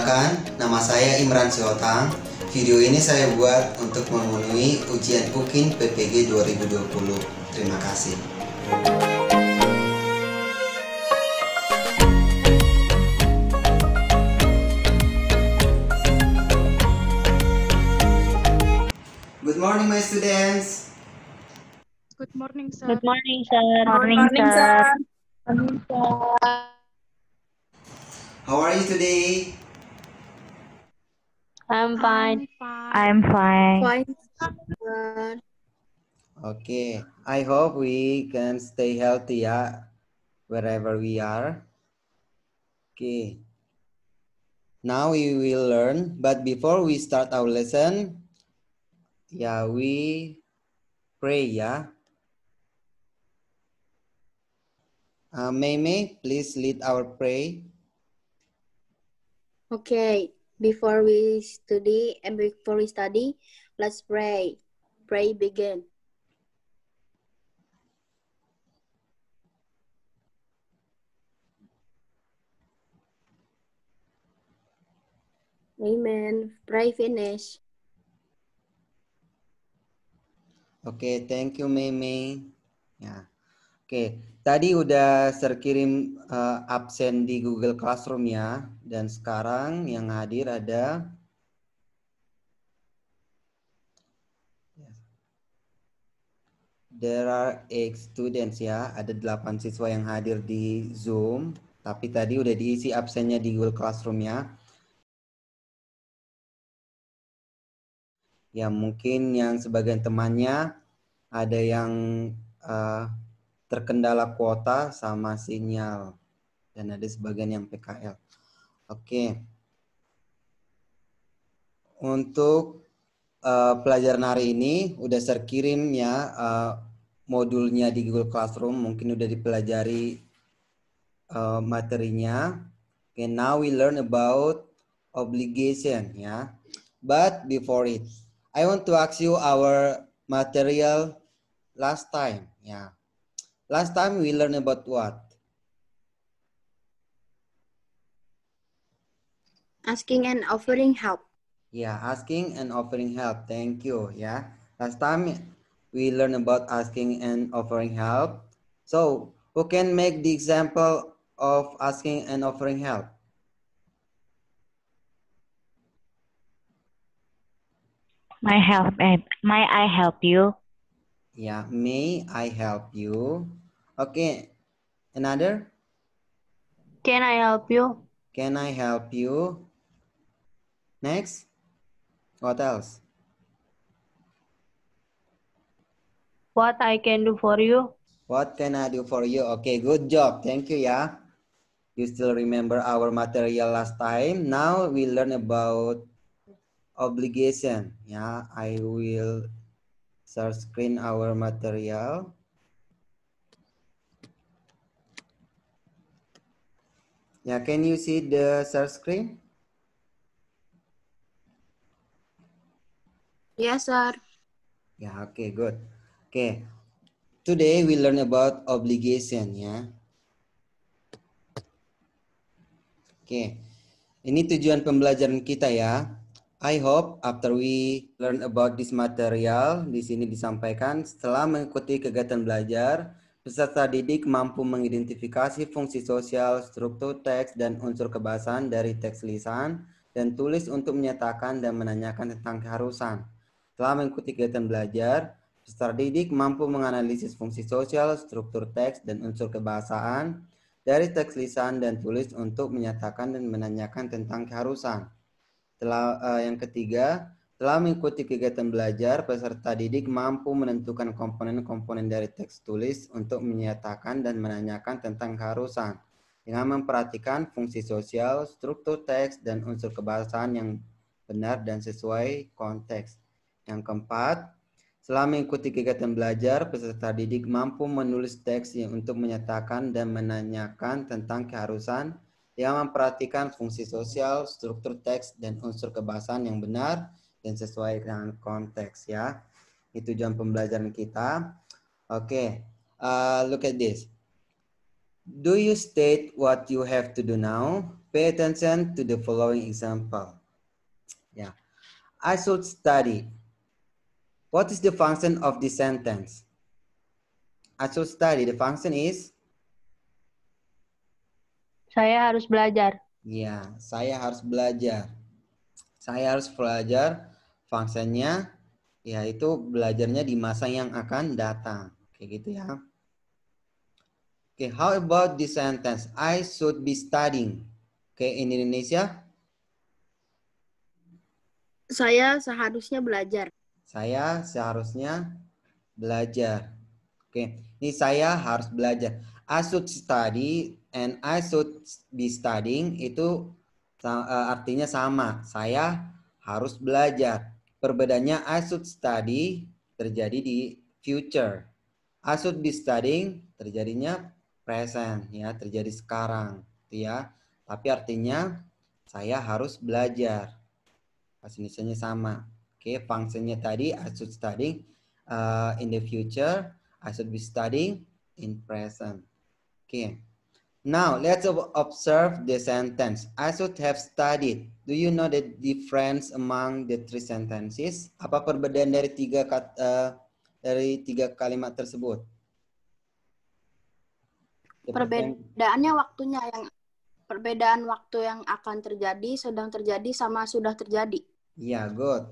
Perkenalkan, nama saya Imran Siotang. Video ini saya buat untuk memenuhi ujian UKIN PPG 2020. Terima kasih. Good morning, my students. Good morning, sir. Good morning, sir. Morning, sir. Morning, sir. How are you today? I'm fine. I'm fine. Fine, sir. Okay, I hope we can stay healthy ya, wherever we are. Okay, now we will learn, but before we start our lesson, we pray ya. Mei, please lead our pray. Okay, before we study, let's pray. Pray begin. Amen. Pray finish. Oke, thank you Mei. Ya. Oke, tadi udah kirim absen di Google Classroom ya, dan sekarang yang hadir ada there are 8 students ya, ada 8 siswa yang hadir di Zoom, tapi tadi udah diisi absennya di Google Classroom ya. Ya mungkin yang sebagian temannya ada yang terkendala kuota sama sinyal dan ada sebagian yang PKL. Oke. Untuk pelajaran hari ini udah kirim ya modulnya di Google Classroom, mungkin udah dipelajari materinya. Okay, now we learn about obligation ya. But before it, I want to ask you our material last time ya. Last time we learn about what? Asking and offering help. Yeah, asking and offering help. Thank you. Yeah, last time we learned about asking and offering help. So, who can make the example of asking and offering help? May I help you? Yeah, may I help you? Okay, another? Can I help you? Can I help you? Next, what else? What I can do for you? What can I do for you? Okay, good job. Thank you, yeah. You still remember our material last time. Now we learn about obligation. Yeah, I will share screen our material. Yeah, can you see the share screen? Yes, sir. Yeah, okay, good. Okay, today we learn about obligation. Ya. Oke, ini tujuan pembelajaran kita ya. I hope after we learn about this material, di sini disampaikan setelah mengikuti kegiatan belajar, peserta didik mampu mengidentifikasi fungsi sosial, struktur teks, dan unsur kebahasaan dari teks lisan dan tulis untuk menyatakan dan menanyakan tentang keharusan. Setelah mengikuti kegiatan belajar, peserta didik mampu menganalisis fungsi sosial, struktur teks, dan unsur kebahasaan dari teks lisan dan tulis untuk menyatakan dan menanyakan tentang keharusan. Yang ketiga, setelah mengikuti kegiatan belajar, peserta didik mampu menentukan komponen-komponen dari teks tulis untuk menyatakan dan menanyakan tentang keharusan dengan memperhatikan fungsi sosial, struktur teks, dan unsur kebahasaan yang benar dan sesuai konteks. Yang keempat, setelah mengikuti kegiatan belajar, peserta didik mampu menulis teks untuk menyatakan dan menanyakan tentang keharusan yang memperhatikan fungsi sosial, struktur teks, dan unsur kebahasaan yang benar dan sesuai dengan konteks ya. Itu tujuan pembelajaran kita. Oke, look at this. Do you state what you have to do now? pay attention to the following example. Yeah. I should study. What is the function of this sentence? I should study. The function is? Saya harus belajar. Ya, saya harus belajar. Saya harus belajar. Fungsinya yaitu belajarnya di masa yang akan datang. Kayak gitu ya. Okay, how about this sentence? I should be studying. Okay, in Indonesia? Saya seharusnya belajar. Saya seharusnya belajar. Oke, ini saya harus belajar. I should study and I should be studying itu artinya sama. Saya harus belajar. Perbedaannya I should study terjadi di future. I should be studying terjadinya present ya, terjadi sekarang gitu ya. Tapi artinya saya harus belajar. Bahasa Indonesianya sama. Oke, fungsinya tadi I should study in the future, I should be studying in present. Okay. Now let's observe the sentence. I should have studied. Do you know the difference among the three sentences? Apa perbedaan dari tiga kalimat tersebut? Perbedaannya waktunya perbedaan waktu yang akan terjadi, sedang terjadi, sama sudah terjadi. Ya, good.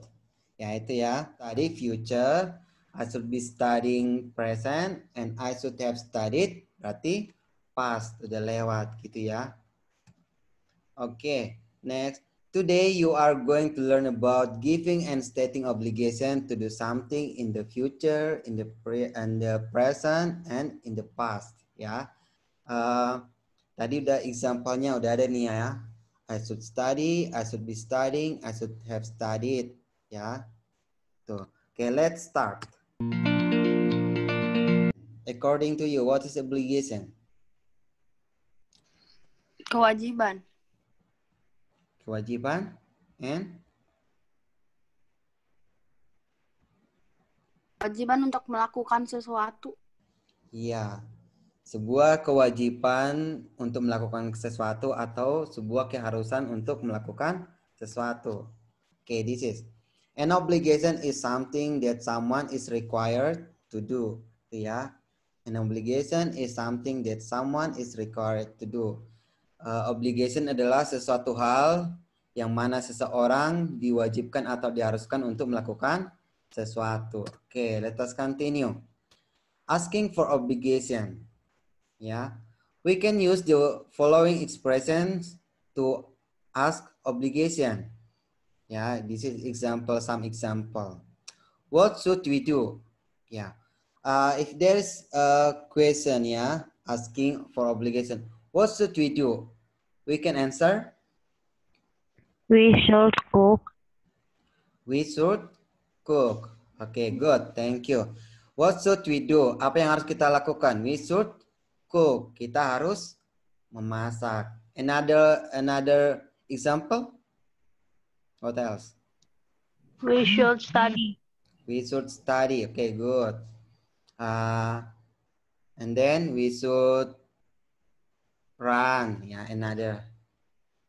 Ya itu ya. Tadi future, I should be studying present, and I should have studied. Berarti past, udah lewat gitu ya. Oke, next. Today you are going to learn about giving and stating obligation to do something in the future, in the present, and in the past. Ya. Tadi udah example-nya udah ada nih ya. I should study, I should be studying, I should have studied. Ya. Tuh. Okay, let's start. According to you, what is obligation? Kewajiban. Kewajiban and? Kewajiban untuk melakukan sesuatu. Iya. Sebuah kewajiban untuk melakukan sesuatu atau sebuah keharusan untuk melakukan sesuatu. Okay, this is. An obligation is something that someone is required to do. Ya. An obligation is something that someone is required to do. Obligation adalah sesuatu hal yang mana seseorang diwajibkan atau diharuskan untuk melakukan sesuatu. Okay, let us continue. Asking for obligation. Yeah, we can use the following expressions to ask obligation. Yeah, this is example, some example. What should we do? Yeah, if there is a question, yeah, asking for obligation, what should we do? We can answer. We should cook. We should cook. Okay, good. Thank you. What should we do? Apa yang harus kita lakukan? We should cook. Kita harus memasak. Another example? What else? We should study. We should study. Okay, good. And then we should run. Yeah, another.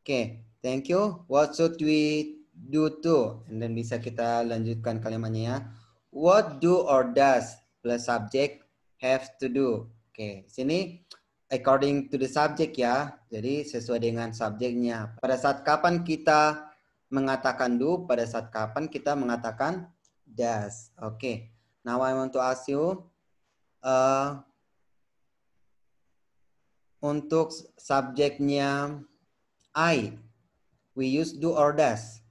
Okay, thank you. What should we do too? And then bisa kita lanjutkan kalimatnya ya. What do or does plus subject have to do? Oke, sini according to the subject ya. Jadi sesuai dengan subjeknya. Pada saat kapan kita mengatakan do, pada saat kapan kita mengatakan does. Oke. Now I want to ask you untuk subjeknya I, we use do or does.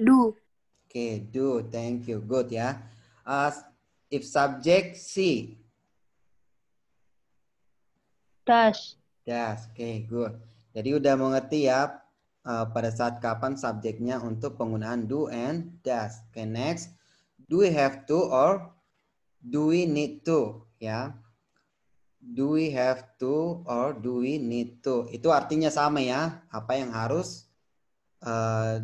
Do. Okay, do. Thank you. Good ya. If subject C. Does. Does. Okay, good. Jadi udah mengerti ya pada saat kapan subjeknya untuk penggunaan do and does. Okay, next. Do we have to or do we need to? Ya. Do we have to or do we need to? Itu artinya sama ya. Apa yang harus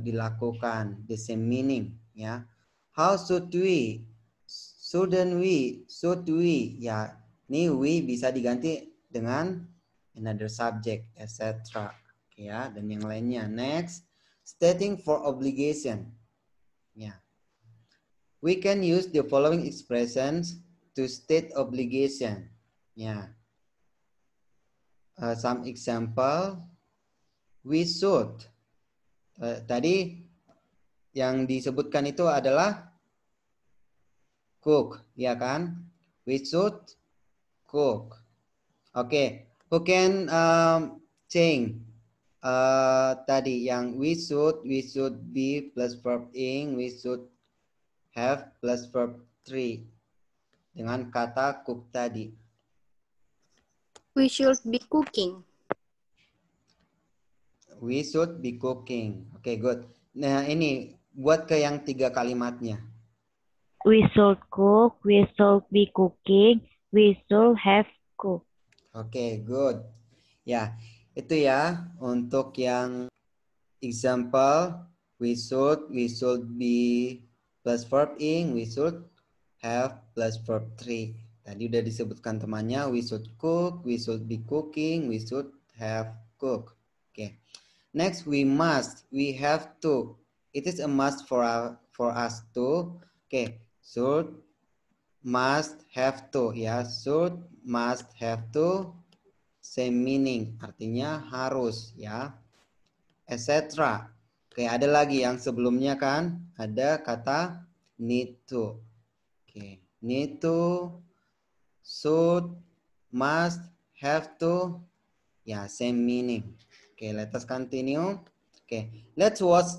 dilakukan, the same meaning ya. How should we? Shouldn't we? Should we? Ya, ini we bisa diganti dengan another subject, etc. Ya, dan yang lainnya. Next, stating for obligation. Ya. We can use the following expressions to state obligation. Ya. Some example, we should. Tadi yang disebutkan itu adalah cook, ya kan? We should cook. Oke, who can change tadi yang we should be plus verb ing, we should have plus verb 3 dengan kata cook tadi. We should be cooking. We should be cooking. Oke, good. Nah, ini buat ke yang 3 kalimatnya. We should cook, we should be cooking, we should have cooked. Oke, good. Ya, itu ya untuk yang example we should be plus verb ing, we should have plus verb 3. Tadi udah disebutkan temannya, we should cook, we should be cooking, we should have cook. Oke. Next, we must, we have to. It is a must for us to. Oke, should, must, have to. Ya, should, must, have to. Same meaning, artinya harus ya. Etc. Oke, ada lagi yang sebelumnya kan? Ada kata need to. Oke, need to, should, must, have to. Ya, same meaning. Okay, let us continue. Okay, let's watch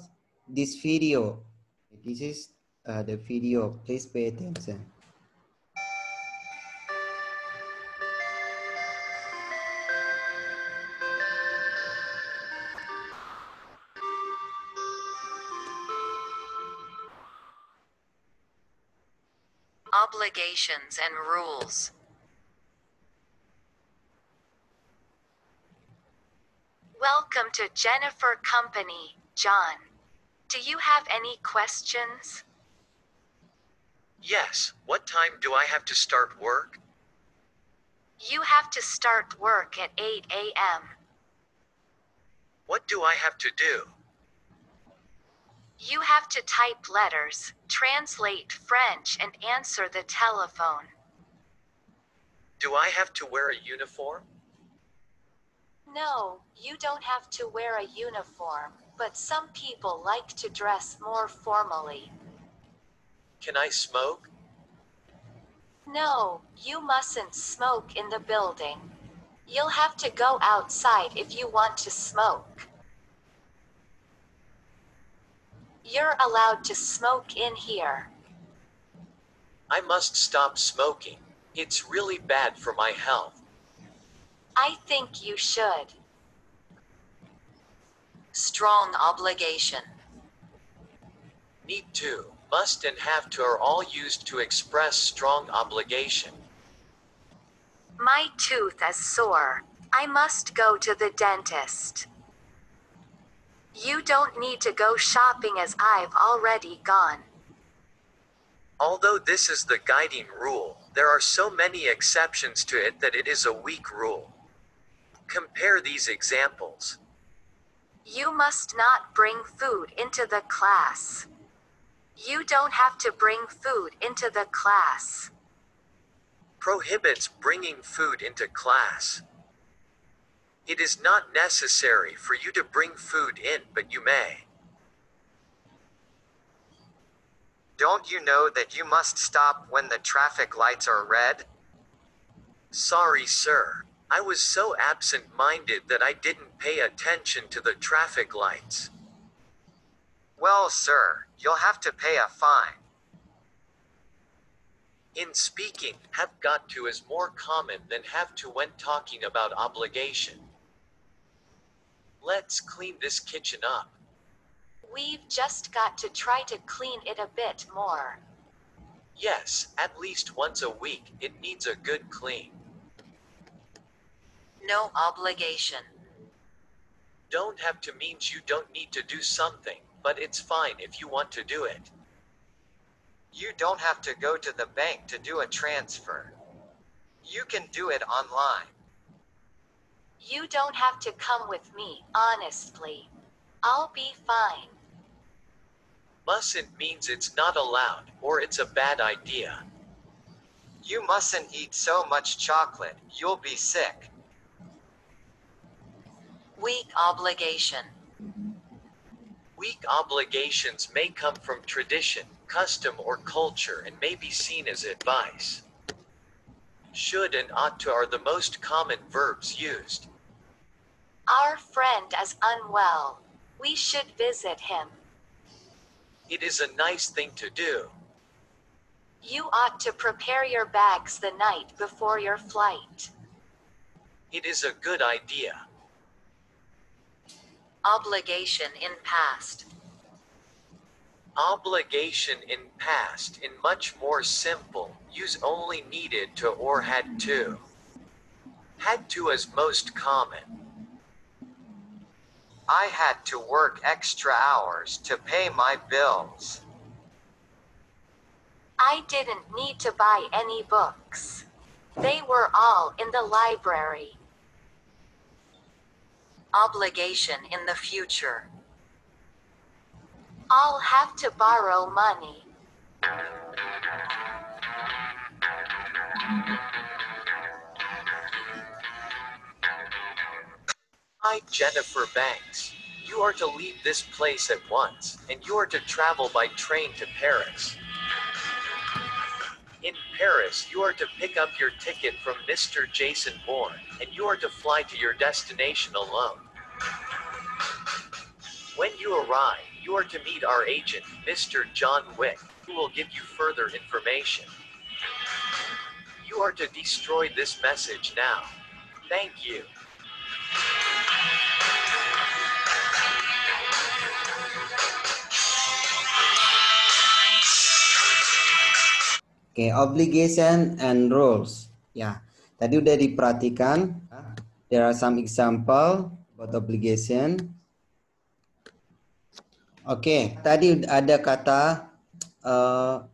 this video. This is the video. Please pay attention. Obligations and rules. Welcome to Jennifer Company, John. Do you have any questions? Yes, what time do I have to start work? You have to start work at 8 a.m. What do I have to do? You have to type letters, translate French, and answer the telephone. Do I have to wear a uniform? No, you don't have to wear a uniform, but some people like to dress more formally. Can I smoke? No, you mustn't smoke in the building. You'll have to go outside if you want to smoke. You're allowed to smoke in here. I must stop smoking. It's really bad for my health. I think you should. Strong obligation. Need to, must, and have to are all used to express strong obligation. My tooth is sore. I must go to the dentist. You don't need to go shopping as I've already gone. Although this is the guiding rule, there are so many exceptions to it that it is a weak rule. Compare these examples. You must not bring food into the class. You don't have to bring food into the class. Prohibits bringing food into class. It is not necessary for you to bring food in, but you may. Don't you know that you must stop when the traffic lights are red? Sorry, sir. I was so absent-minded that I didn't pay attention to the traffic lights. Well, sir, you'll have to pay a fine. In speaking, have got to is more common than have to when talking about obligation. Let's clean this kitchen up. We've just got to try to clean it a bit more. Yes, at least once a week, it needs a good clean. No obligation. Don't have to means you don't need to do something, but it's fine if you want to do it. You don't have to go to the bank to do a transfer. You can do it online. You don't have to come with me, honestly. I'll be fine. Mustn't means it's not allowed, or it's a bad idea. You mustn't eat so much chocolate, you'll be sick. Weak obligation. Weak obligations may come from tradition, custom, or culture and may be seen as advice. Should and ought to are the most common verbs used. Our friend is unwell. We should visit him. It is a nice thing to do. You ought to prepare your bags the night before your flight. It is a good idea. Obligation in past. Obligation in past in much more simple, use only needed to or had to. Had to is most common. I had to work extra hours to pay my bills. I didn't need to buy any books. They were all in the library. Obligation in the future. I'll have to borrow money. Hi, Jennifer Banks. You are to leave this place at once, and you are to travel by train to Paris. In Paris, you are to pick up your ticket from Mr. Jason Bourne, and you are to fly to your destination alone. When you arrive, you are to meet our agent, Mr. John Wick, who will give you further information. You are to destroy this message now. Thank you. Oke, obligation and rules. Ya, tadi udah diperhatikan. There are some example about obligation. Oke, tadi ada kata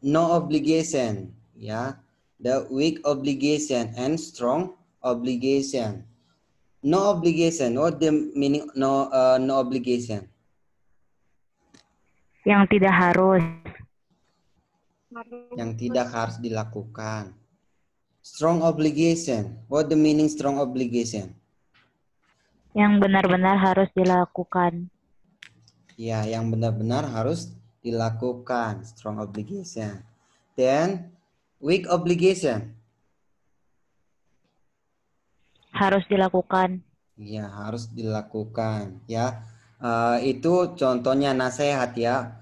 no obligation, ya. The weak obligation and strong obligation. No obligation. What the meaning no obligation? Yang tidak harus. Yang tidak harus dilakukan. Strong obligation. What the meaning strong obligation? Yang benar-benar harus dilakukan. Ya, yang benar-benar harus dilakukan. Strong obligation. Then, weak obligation. Harus dilakukan. Ya, harus dilakukan. Ya, itu contohnya nasihat ya.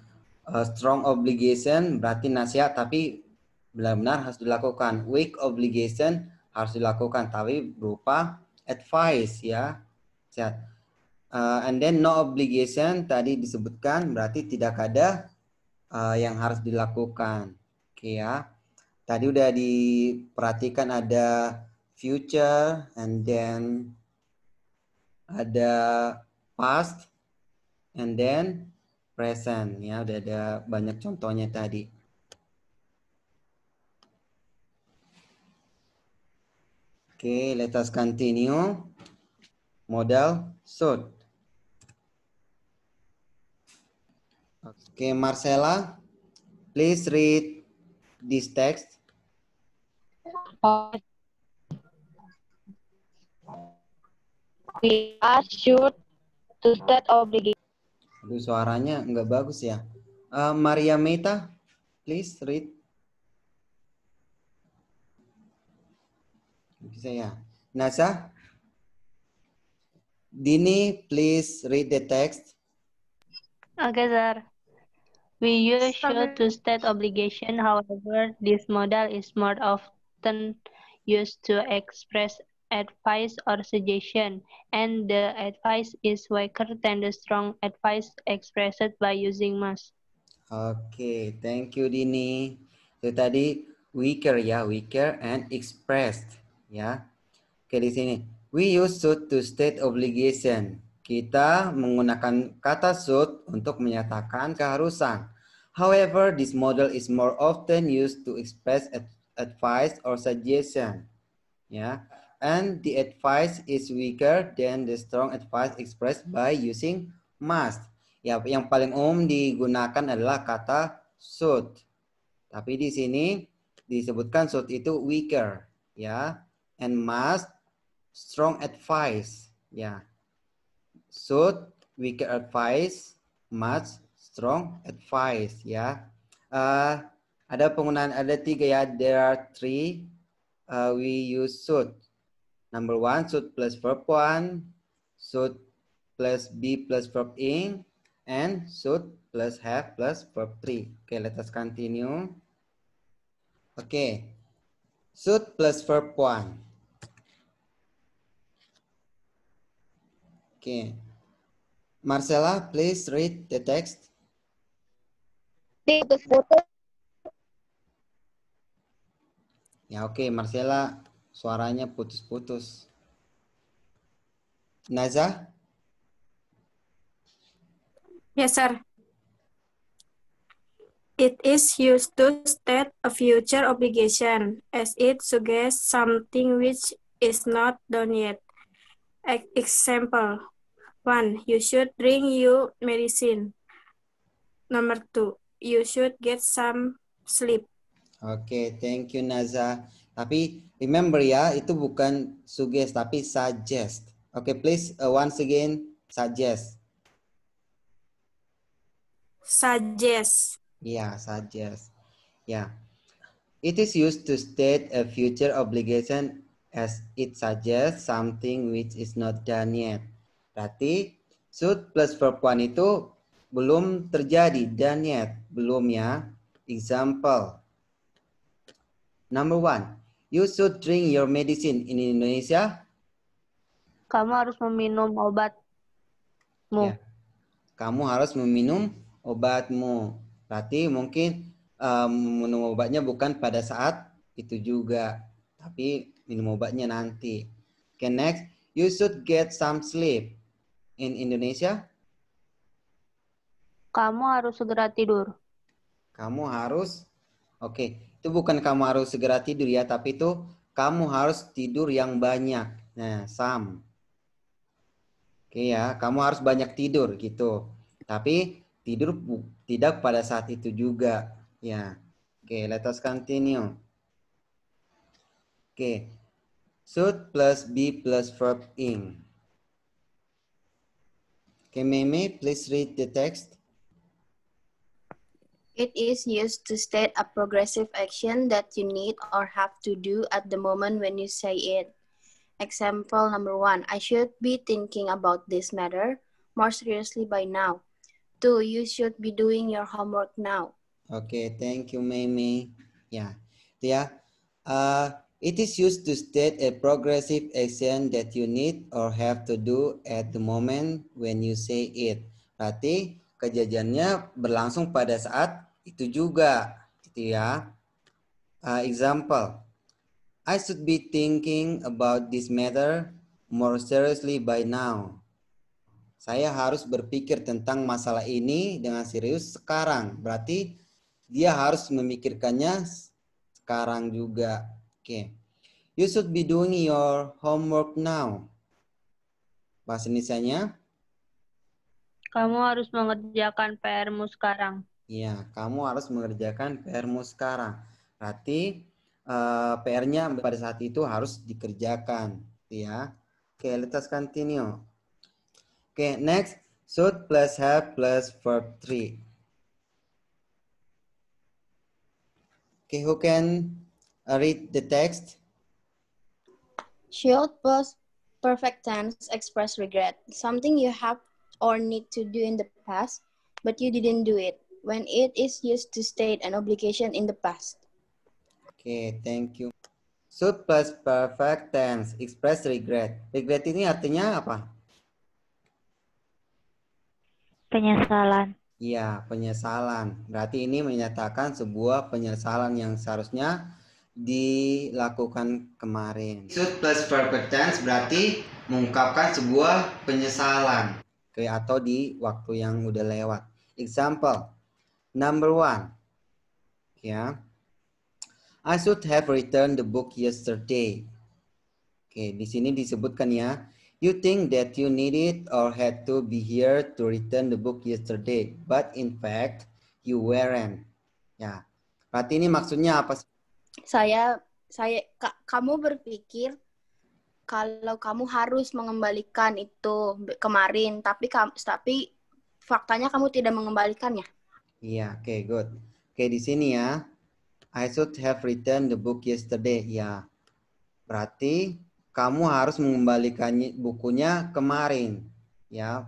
Strong obligation berarti nasihat tapi benar-benar harus dilakukan. Weak obligation harus dilakukan tapi berupa advice ya. And then no obligation tadi disebutkan berarti tidak ada yang harus dilakukan. Oke ya. Tadi udah diperhatikan ada future and then ada past and then present ya, udah ada banyak contohnya tadi. Oke, let us continue. Modal should. Oke, Marcella, please read this text. We are should to state obligation. Aduh, suaranya nggak bagus ya. Maria Meta, please read. Bisa ya. Nasa, Dini, please read the text. Okay, sir. We use should to state obligation. However, this model is more often used to express advice or suggestion, and the advice is weaker than the strong advice expressed by using must. Oke, thank you Dini. Itu tadi weaker ya, weaker and expressed ya. Oke, di sini we use should to state obligation. Kita menggunakan kata should untuk menyatakan keharusan. However, this model is more often used to express advice or suggestion. Ya, and the advice is weaker than the strong advice expressed by using must. Ya, yang paling umum digunakan adalah kata should. Tapi di sini disebutkan should itu weaker, ya, and must strong advice, ya. Should weaker advice, must strong advice, ya. Ada penggunaan, ada 3 ya. There are 3. We use should. Number 1, should plus verb 1, should plus be plus verb ing, and should plus have plus verb 3. Okay, let us continue. Okay, should plus verb 1. Okay, Marcella, please read the text. Ya, oke, Marcella, suaranya putus-putus. Naza? Yes, sir. It is used to state a future obligation, as it suggests something which is not done yet. Example 1. You should drink your medicine. Number 2. You should get some sleep. Oke, thank you Naza. Tapi remember ya, itu bukan suggest tapi suggest. Oke, please once again suggest. Suggest. Yeah, suggest. Yeah. It is used to state a future obligation as it suggests something which is not done yet. Berarti should plus verb 1 itu belum terjadi, done yet, belum ya. Example. Number 1. You should drink your medicine in Indonesia. Kamu harus meminum obatmu. Ya. Kamu harus meminum obatmu. Berarti mungkin minum obatnya bukan pada saat itu juga, tapi minum obatnya nanti. Okay, next. You should get some sleep in Indonesia. Kamu harus segera tidur. Kamu harus, oke, itu bukan kamu harus segera tidur ya, tapi itu kamu harus tidur yang banyak. Nah, some. Oke ya, kamu harus banyak tidur gitu. Tapi tidur tidak pada saat itu juga. Ya, oke, let us continue. Oke, should plus be plus verb ing. Oke, Meme, please read the text. It is used to state a progressive action that you need or have to do at the moment when you say it. Example number 1, I should be thinking about this matter more seriously by now. 2, you should be doing your homework now. Okay, thank you, Meme. Yeah, it is used to state a progressive action that you need or have to do at the moment when you say it. Berarti kejadiannya berlangsung pada saat itu juga, gitu ya. Example, I should be thinking about this matter more seriously by now. Saya harus berpikir tentang masalah ini dengan serius sekarang. Berarti dia harus memikirkannya sekarang juga. Oke. You should be doing your homework now. Bahasa Indonesianya? Kamu harus mengerjakan PR-mu sekarang. Iya, kamu harus mengerjakan PR-mu sekarang. Berarti PR-nya pada saat itu harus dikerjakan, ya. Oke, let us continue. Oke, next, should plus have plus verb 3. Oke, who can read the text? Should plus perfect tense express regret, something you have or need to do in the past, but you didn't do it, when it is used to state an obligation in the past. Okay, thank you. Should plus perfect tense express regret. Regret ini artinya apa? Penyesalan. Iya, penyesalan. Berarti ini menyatakan sebuah penyesalan yang seharusnya dilakukan kemarin. Should plus perfect tense berarti mengungkapkan sebuah penyesalan. Oke, atau di waktu yang udah lewat. Example, number 1. Ya. I should have returned the book yesterday. Oke, di sini disebutkan ya. You think that you needed or had to be here to return the book yesterday, but in fact you weren't. Ya, berarti ini maksudnya apa? Kamu berpikir kalau kamu harus mengembalikan itu kemarin, tapi faktanya kamu tidak mengembalikannya. Iya, oke, good. Oke, di sini ya. I should have returned the book yesterday. Ya, berarti kamu harus mengembalikan bukunya kemarin. Ya,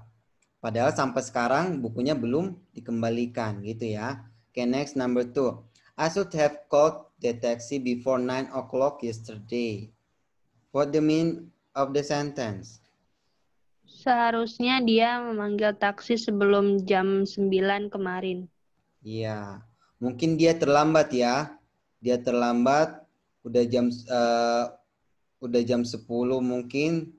padahal sampai sekarang bukunya belum dikembalikan gitu ya. Oke, next number 2. I should have called the taxi before 9 o'clock yesterday. What do you mean of the sentence? Seharusnya dia memanggil taksi sebelum jam 9 kemarin. Iya, mungkin dia terlambat ya. Dia terlambat udah jam 10 mungkin.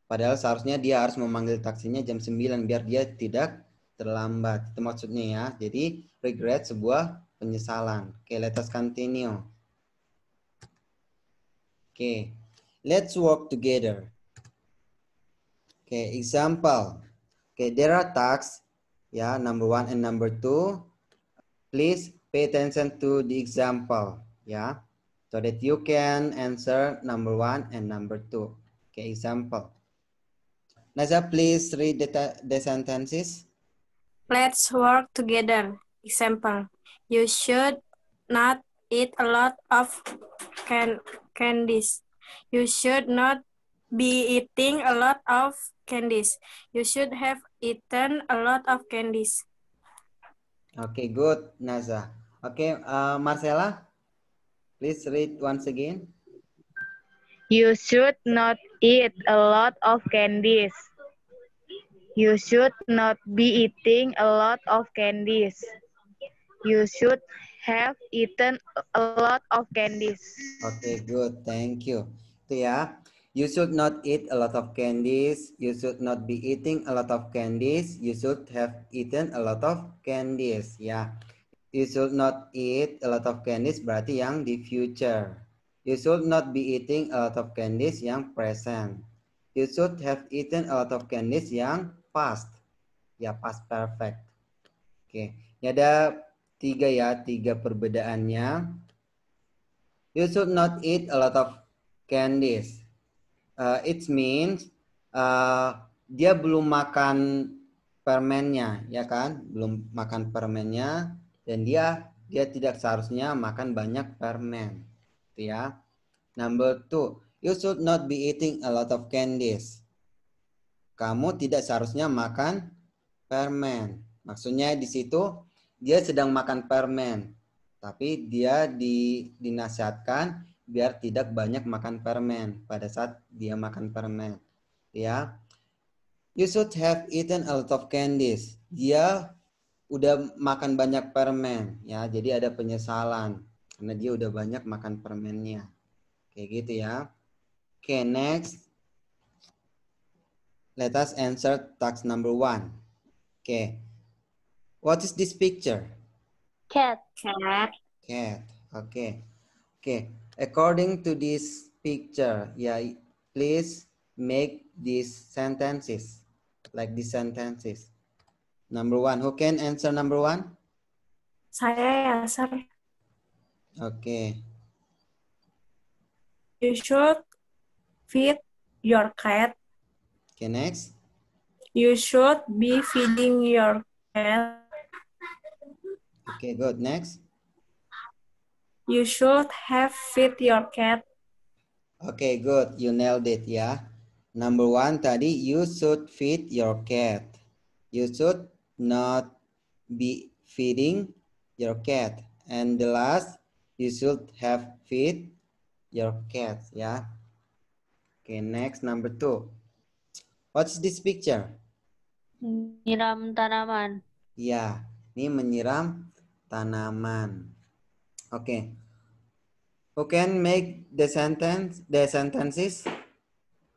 Padahal seharusnya dia harus memanggil taksinya jam 9 biar dia tidak terlambat. Itu maksudnya ya. Jadi regret sebuah penyesalan. Oke, let us continue. Oke, let's work together. Oke, example. Oke, there are tasks ya, number 1 and number 2. Please pay attention to the example ya, so that you can answer number 1 and number 2. Okay, example. Naza, please read the sentences. Let's work together. Example. You should not eat a lot of candies. You should not be eating a lot of candies. You should have eaten a lot of candies. Okay, good, Naza. Okay, Marcela, please read once again. You should not eat a lot of candies. You should not be eating a lot of candies. You should have eaten a lot of candies. Okay, good. Thank you. Itu ya. You should not eat a lot of candies. You should not be eating a lot of candies. You should have eaten a lot of candies. Ya. You should not eat a lot of candies berarti yang di future. You should not be eating a lot of candies yang present. You should have eaten a lot of candies yang past. Ya, past perfect. Oke. Ini ada 3 perbedaannya. You should not eat a lot of candies. It means dia belum makan permennya, ya kan? Belum makan permennya dan dia tidak seharusnya makan banyak permen. Itu ya. Number 2, you should not be eating a lot of candies. Kamu tidak seharusnya makan permen. Maksudnya di situ dia sedang makan permen. Tapi dia dinasihatkan biar tidak banyak makan permen pada saat dia makan permen. Ya. You should have eaten a lot of candies. Dia udah makan banyak permen. Ya, jadi ada penyesalan. Karena dia udah banyak makan permennya. Kayak gitu ya. Oke, next. Let us answer task number 1. Okay. What is this picture? Cat. Cat. Cat. Okay. Okay. According to this picture, yeah, please make these sentences. Like these sentences. Number 1. Who can answer number 1? Saya ya, sir. Okay. You should feed your cat. Okay, next. You should be feeding your cat. Okay, good. Next. You should have fed your cat. Okay, good. You nailed it, ya. Number 1 tadi, you should feed your cat. You should not be feeding your cat. And the last, you should have feed your cat, ya. Okay, next, number 2. What's this picture? Menyiram tanaman. Ya, ini menyiram tanaman. Okay. Who can make the sentences?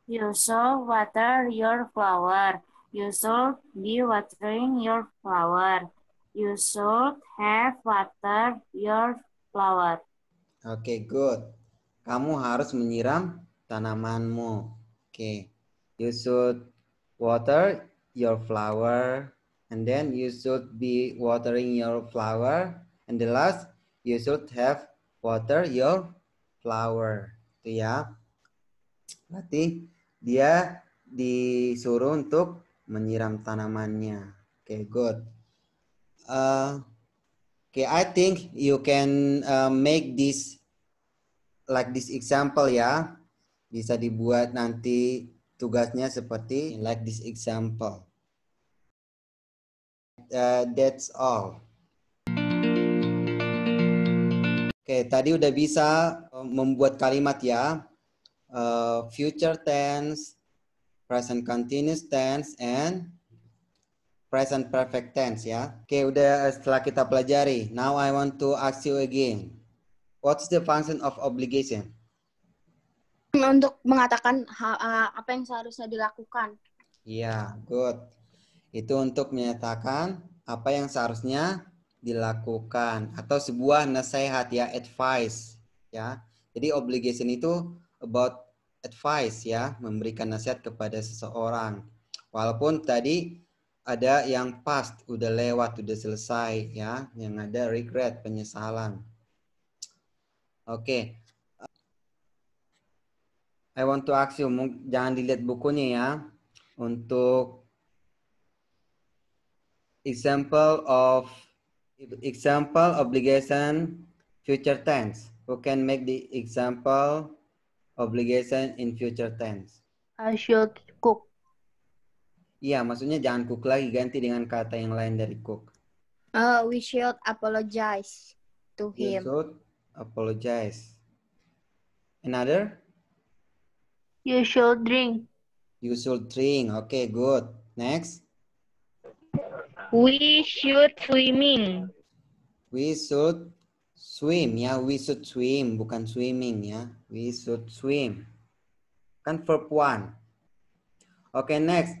You should water your flower. You should be watering your flower. You should have watered your flower. Okay, good. Kamu harus menyiram tanamanmu. Okay. You should water your flower, and then you should be watering your flower, and the last you should have water your flower. Itu ya. Berarti dia disuruh untuk menyiram tanamannya. Okay, good. Okay, I think you can make this like this example ya. Bisa dibuat nanti tugasnya seperti like this example. That's all. Oke, tadi udah bisa membuat kalimat ya. Future tense, present continuous tense, and present perfect tense ya. Oke, udah setelah kita pelajari. Now I want to ask you again. What's the function of obligation? Untuk mengatakan apa yang seharusnya dilakukan. Ya, good. Itu untuk menyatakan apa yang seharusnya dilakukan atau sebuah nasihat ya, advice ya. Jadi obligation itu about advice ya, memberikan nasihat kepada seseorang. Walaupun tadi ada yang past, udah lewat, udah selesai ya, yang ada regret, penyesalan. Oke. I want to ask you, jangan dilihat bukunya ya. Untuk example obligation future tense. Who can make the example obligation in future tense? I should cook. Iya, maksudnya jangan cook lagi, ganti dengan kata yang lain dari cook. We should apologize to You him. should apologize. Another? You should drink. You should drink. Okay, good. Next. We should swimming. We should swim ya. We should swim, bukan swimming ya. We should swim. Kan verb one. Oke, next.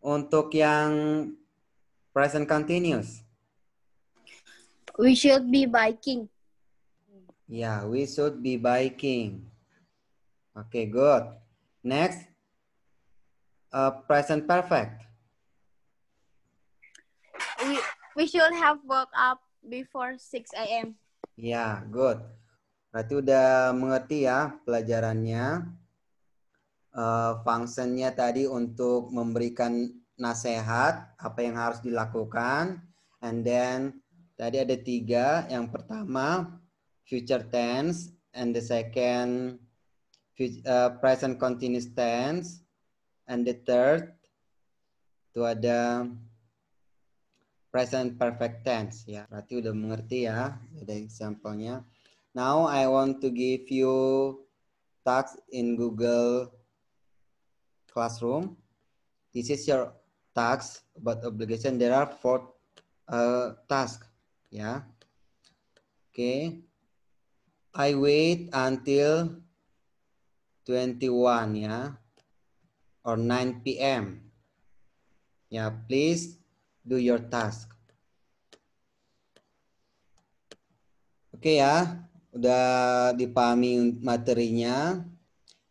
Untuk yang present continuous. We should be biking. Ya, we should be biking. Oke, good. Next. Present perfect. We should have woke up before 6 a.m. Ya, good. Berarti udah mengerti ya pelajarannya. Fungsinya tadi untuk memberikan nasihat apa yang harus dilakukan. And then tadi ada 3. Yang pertama future tense, and the second present continuous tense, and the third itu ada present perfect tense ya. Berarti udah mengerti ya, ada example-nya. Now I want to give you tasks in Google Classroom. This is your task about obligation. There are 4 tasks ya. Okay. I wait until 21 ya, or 9 p.m. Ya, please do your task. Oke ya, udah dipahami materinya.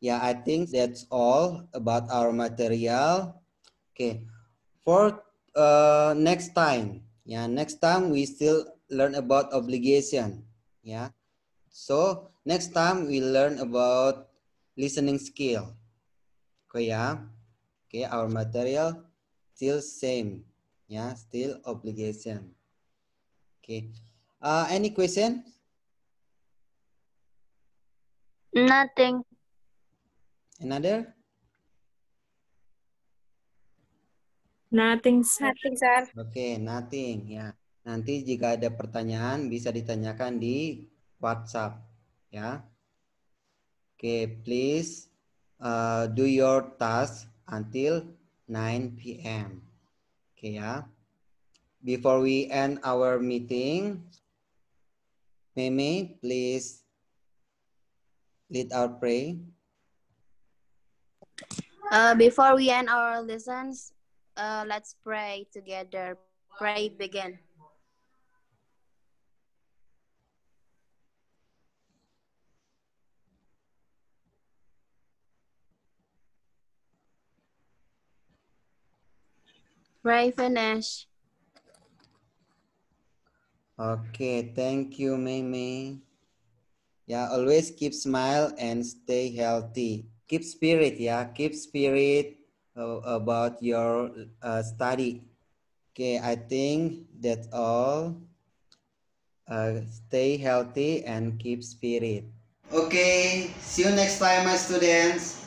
Ya, I think that's all about our material. Okay, for next time, ya, next time we still learn about obligation. Ya, so next time we learn about listening skill. Okay ya, okay, our material still same. Ya, still obligation. Okay, any question? Nothing. Another? Nothing, sir. Nothing, sir. Oke, nothing ya. Nanti jika ada pertanyaan bisa ditanyakan di WhatsApp ya. Oke, please do your task until 9 p.m. Oke ya. Before we end our meeting, Meme, please lead our pray. Before we end our lessons, let's pray together. Pray begin. Ray finish. Okay, thank you, Mei. Yeah, always keep smile and stay healthy. Keep spirit, yeah. Keep spirit about your study. Okay, I think that's all. Stay healthy and keep spirit. Okay, see you next time, my students.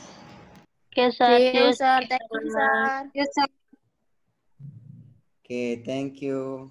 Okay, sir. See you, Cheers. sir. Thank you, sir. Okay, thank you.